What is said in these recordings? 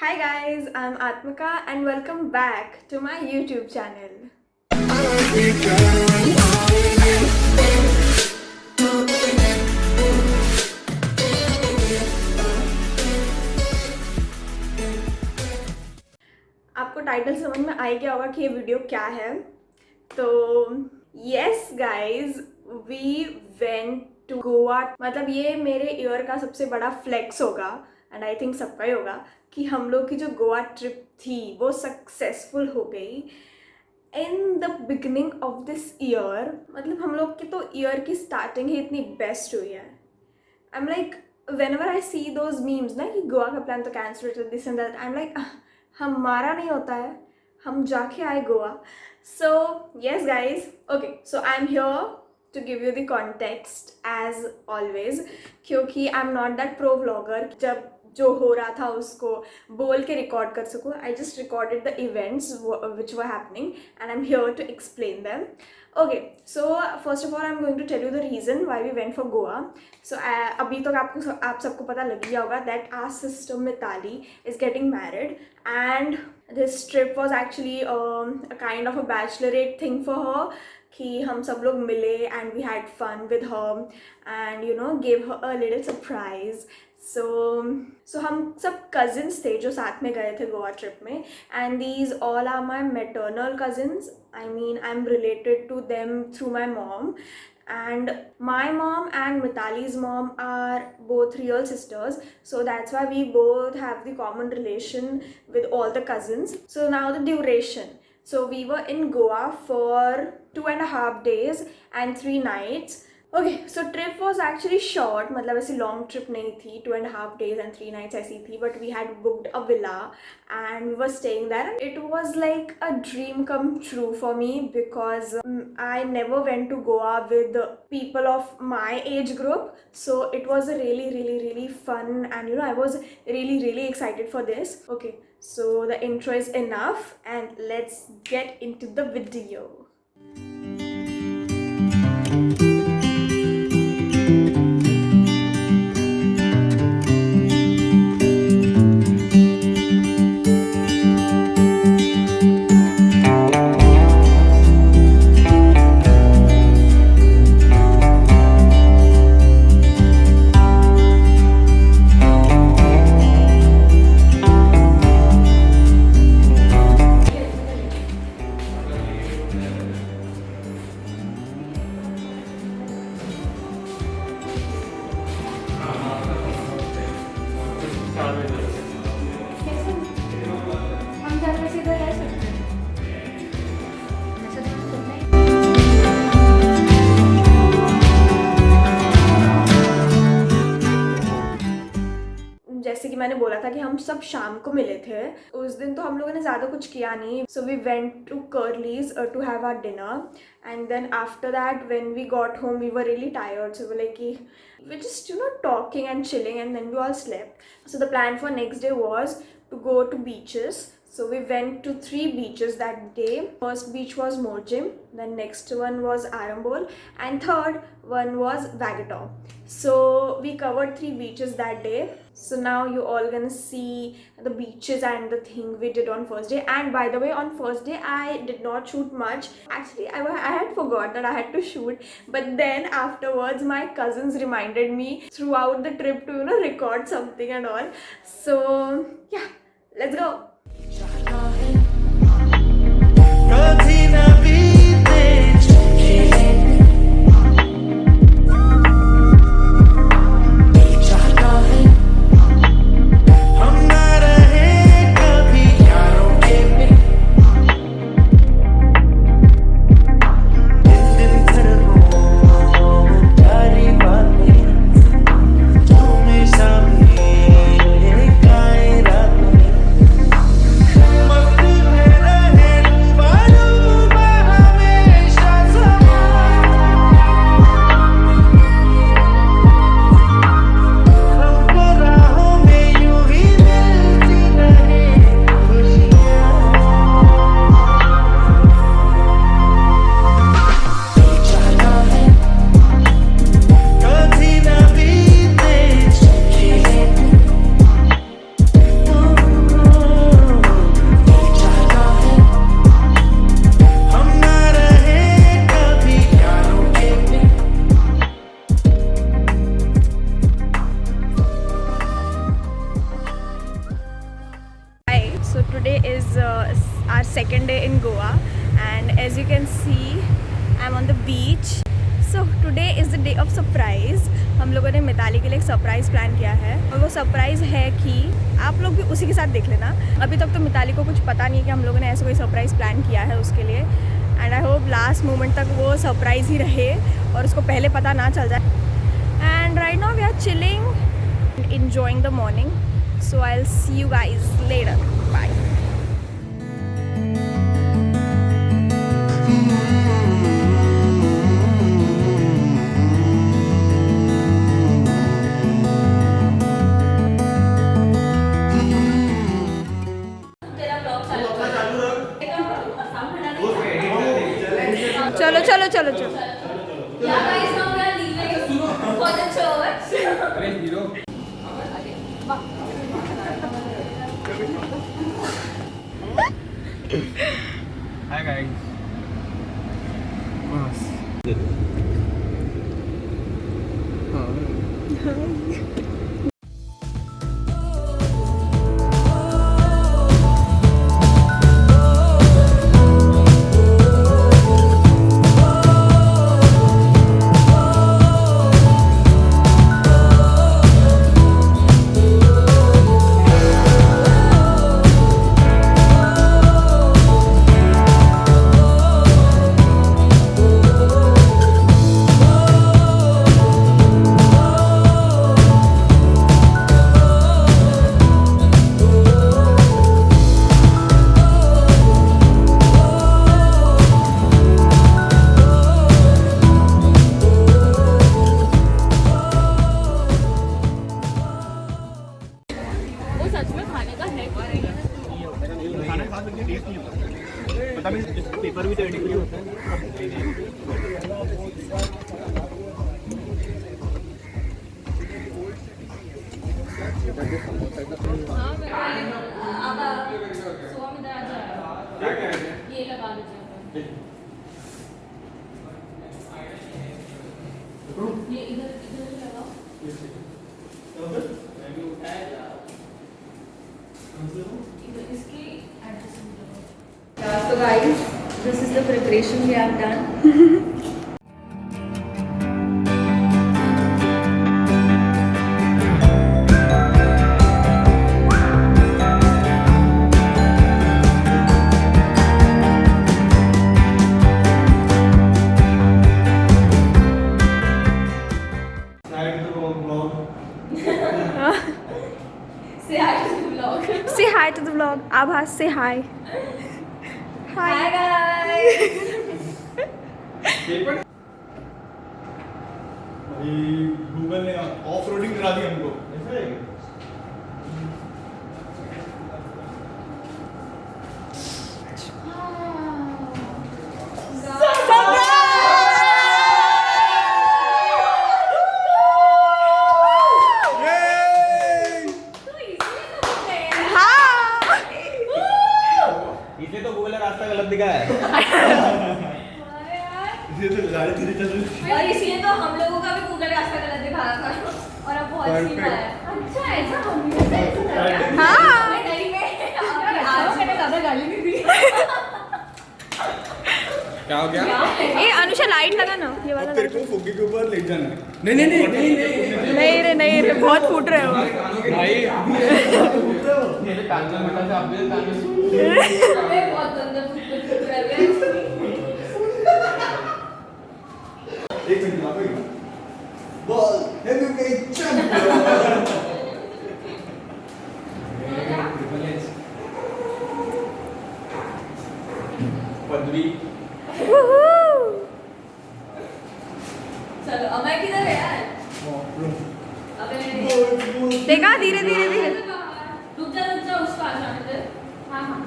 Hi guys, I'm Atmika and welcome back to my YouTube channel. आपको title समझ में आ गया होगा कि ये वीडियो क्या है. तो yes guys, we went to Goa. मतलब ये मेरे ईयर का सबसे बड़ा फ्लेक्स होगा एंड आई थिंक सबका ही होगा कि हम लोग की जो गोवा ट्रिप थी वो सक्सेसफुल हो गई in the beginning of this year. मतलब हम लोग की तो ईयर की स्टार्टिंग ही इतनी बेस्ट हुई है. I am like whenever I see those memes ना कि गोवा का प्लान तो कैंसिल हो this and that, I am like हमारा नहीं होता है, हम जाके आए गोवा. सो yes guys, okay, so I'm here to give you the context as always, क्योंकि I'm not that pro vlogger जब जो हो रहा था उसको बोल के रिकॉर्ड कर सकूँ. I just recorded the events which were happening and I am here to explain them. Okay, so first of all I'm going to tell you the reason why we went for Goa. So अभी तक आप सबको पता लग गया होगा that our sister Mitali is getting married and this trip was actually a kind of a bachelorette thing for her कि हम सब लोग मिले and we had fun with her and you know gave her a little surprise. So हम सब cousins थे जो साथ में गए थे गोवा ट्रिप में and these all are my maternal cousins. I mean I'm related to them through my mom and my mom and Mitali's mom are both real sisters, so that's why we both have the common relation with all the cousins. So now the duration. So we were in Goa for 2.5 days and 3 nights. Okay, so trip was actually short. मतलब ऐसी long trip नहीं थी. 2.5 days and 3 nights ऐसी थी. But we had booked a villa and we were staying there. It was like a dream come true for me because I never went to Goa with people of my age group. So it was a really fun and you know I was really excited for this. Okay, so the intro is enough and let's get into the video. जैसे कि मैंने बोला था कि हम सब शाम को मिले थे. उस दिन तो हम लोगों ने ज़्यादा कुछ किया नहीं. So we went to Curlies to have our dinner and then after that when we got home we were really tired. So like कि we just you know talking and chilling and then we all slept. So the plan for next day was to go to beaches. So we went to 3 beaches that day. First beach was Morjim, then next one was Arambol and third one was Vagator. So we covered 3 beaches that day. So now you all gonna see the beaches and the thing we did on first day. And by the way, on first day I did not shoot much. Actually I had forgot that I had to shoot, but then afterwards my cousins reminded me throughout the trip to you know record something and all. So yeah, let's go. So today is our second day in Goa, and as you can see, I'm on the beach. So today is the day of surprise. हम लोगों ने मिताली के लिए एक surprise plan किया है, और वो सरप्राइज़ है कि आप लोग भी उसी के साथ देख लेना। अभी तक तो मिताली को कुछ पता नहीं है कि हम लोगों ने ऐसे कोई सरप्राइज़ प्लान किया है उसके लिए, and I hope last moment तक वो सरप्राइज़ ही रहे और उसको पहले पता ना चल जाए। And right now we are chilling, enjoying the morning. So I'll see you guys later. Bye. चलो चलो चलो चलो। Hi guys. पेपर भी तो एडिट होता है। ये लगा लीजिए, ये इधर इधर लगाओ। So guys, this is the preparation we have done. Say hi to the vlog. Say hi to the vlog. Abhas, say hi. Hi guys. Google ने ऑफ रोडिंग करा दी हमको। इसलिए तो गूगल ने रास्ता गलत दिखाया है। इसलिए तो गाड़ी धीरे चल रही है, और इसलिए तो हम लोगों का भी गूगल रास्ता गलत दिखा रहा था और अब बहुत सीधा है। अच्छा ऐसा हम भी हाँ। मैं नहीं में आज मैंने ज़्यादा गाली नहीं दी। क्या हो गया? ए अनुषा लाइट लगा ना, ये वाला तेरे को फुग्गे के ऊपर ले जाना है। नहीं नहीं रे बहुत फूट रहे हो भाई। मेरे कान में बेटा से आप भी कान में हमें बहुत गंदा फुट रहा है। एक मिनट आप ही बॉल हेवीवेट चैंपियन पदवी। चलो अमय किधर है यार? अबे देखा धीरे धीरे धीरे। रुक जा उसको आ जाने दे। हाँ हाँ।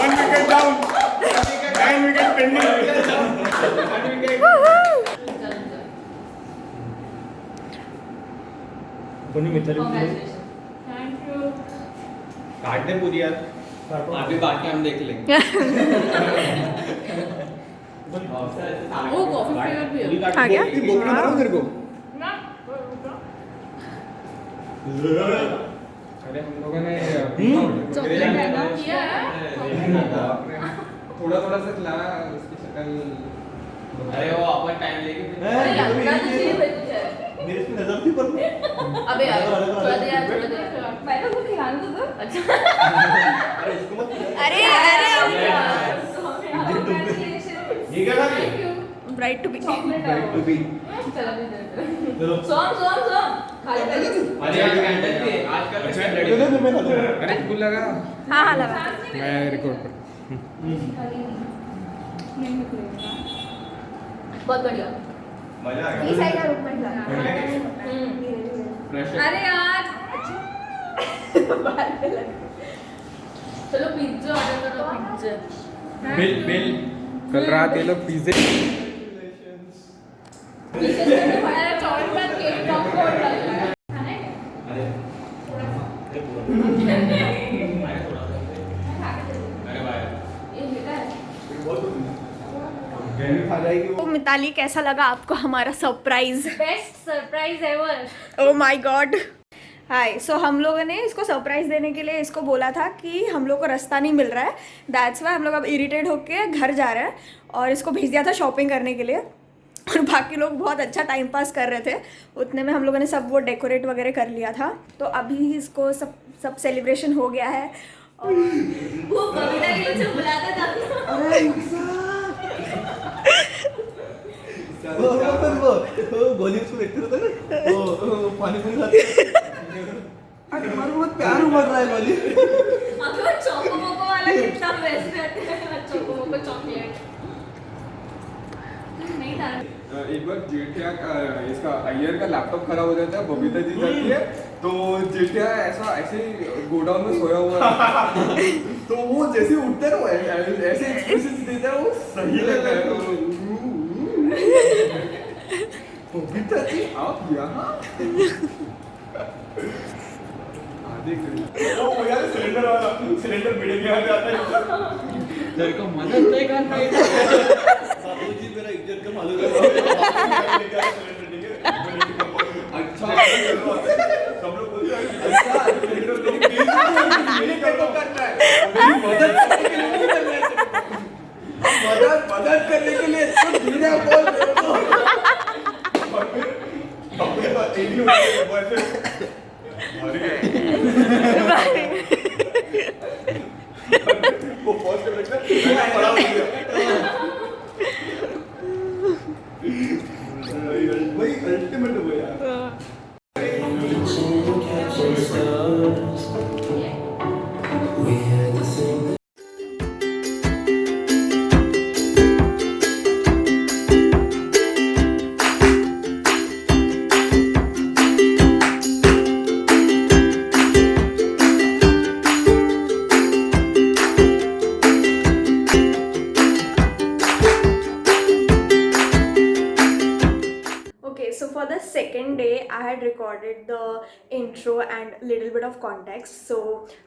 1 wicket down, 9 wicket pending। बनी मिताली थैंक यू। काट दे पूरी यार। अभी बाकी हम देख लेंगे। वो कॉफी फ्लेवर भी है। आ गया? बोकना मारो तेरे को। अरे हम लोगों ने चॉकलेट है ना किया थोड़ा थोड़ा सा खिलाया उसकी शक्ल अरे वो अपन टाइम लेके अरे लगना तो चाहिए भाई तुझे मेरे पे नजर थी पर अबे यार थोड़ा दे यार थोड़ा दे मैं तो कुछ खिलाने तो दो अच्छा अरे इसको मत अरे ये क्या था ब्राइट टू बी चॉकलेट है वो भी चलो दे दे चलो सोम खा ले अरे आज कैंडल थी आज का अच्छा, रेडी अरे फूल लगा हाँ हाँ लगा मैं रिकॉर्ड कर बहुत बढ़िया मजा आ ये साइड का रुक मत ला अरे यार चलो पिज्जा ऑर्डर करो पिज्जा बिल कल रात ये लोग पिज्जे हमारा चॉकलेट का केक टॉप कोड लग रहा है खाना है अरे भाई ये बेटा है खा जाएगी तो मिताली कैसा लगा आपको हमारा surprise best surprise ever oh my God hi so हम लोगों ने इसको सरप्राइज देने के लिए इसको बोला था कि हम लोग को रास्ता नहीं मिल रहा है दैट्स वाई हम लोग अब इरिटेट होके घर जा रहे हैं और इसको भेज दिया था शॉपिंग करने के लिए और बाकी लोग बहुत अच्छा टाइम पास कर रहे थे उतने में हम लोगों ने सब वो डेकोरेट वगैरह कर लिया था तो अभी इसको सब सेलिब्रेशन हो गया है और वो बबीता के लिए जो बुलाता था वो गोली उसको देखते रहते ना वो पानी पूरी खाते अरे मारो बहुत प्यार उमड़ रहा है गोली अबे वो चोको मोको वाला कितना बेस्ट रहता है चोको मोको चॉकलेट नहीं था एक बार जेठिया इसका अय्यर का लैपटॉप खराब हो जाता है बबीता जी जाती है तो जेठिया ऐसे गोडाउन में सोया हुआ है तो वो जैसे उठता है ना वो ऐसे एक्सप्रेशन देता है वो सही लगता है बबीता जी आप यहाँ आधे घंटे वो यार सिलेंडर वाला सिलेंडर भिड़े के हाथ आता है तेरे को मदद नहीं कर पाई बाबूजी मेरा इज्जत का मालूम है अच्छा सब लोग बोलते हैं अच्छा सिलेंडर मेरी क्या करना है मेरी मदद करने के लिए नहीं करना है मदद करने के लिए तो धीरे बोल रहे हो और फिर अपने बात एक ही होती है वो ऐसे वो पॉज कर रखा मैं पड़ा हो गया भाई अल्टीमेट हो यार So for the second day I had recorded the intro and little bit of context so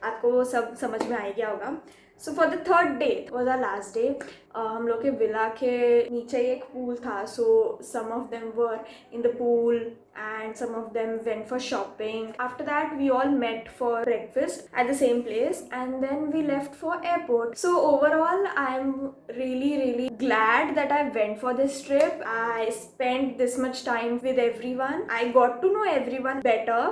आपको वो सब समझ में आ गया होगा So for the third day was our last day हम लोग के विला के नीचे एक pool था so some of them were in the pool and some of them went for shopping. After that we all met for breakfast at the same place and then we left for airport. So overall I'm really glad that I went for this trip. I spent this much time with everyone. I got to know everyone better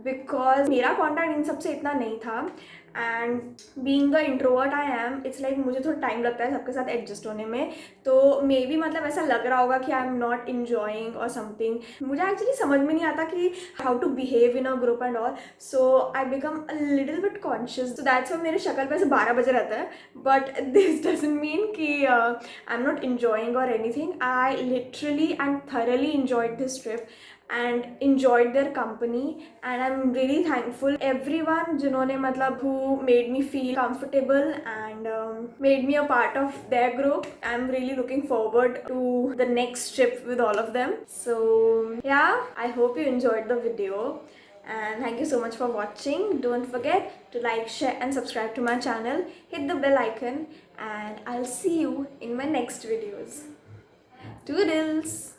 because मेरा contact इन सबसे इतना नहीं था and being the introvert I am, it's like मुझे थोड़ा time लगता है सबके साथ एडजस्ट होने में तो मे बी मतलब ऐसा लग रहा होगा कि आई एम नॉट इन्जॉइंग और समथिंग मुझे एक्चुअली समझ में नहीं आता कि how to behave in a group and all so I become a little bit conscious so that's why मेरे शक्ल पे ऐसे 12 बजे रहता है बट दिस डजंट मीन कि आई एम नॉट इन्जॉइंग और anything I literally and thoroughly enjoyed this trip and enjoyed their company and I'm really thankful everyone जिन्होंने मतलब who made me feel comfortable and made me a part of their group. I'm really looking forward to the next trip with all of them. So yeah, I hope you enjoyed the video and thank you so much for watching. Don't forget to like, share and subscribe to my channel. Hit the bell icon and I'll see you in my next videos. Toodles!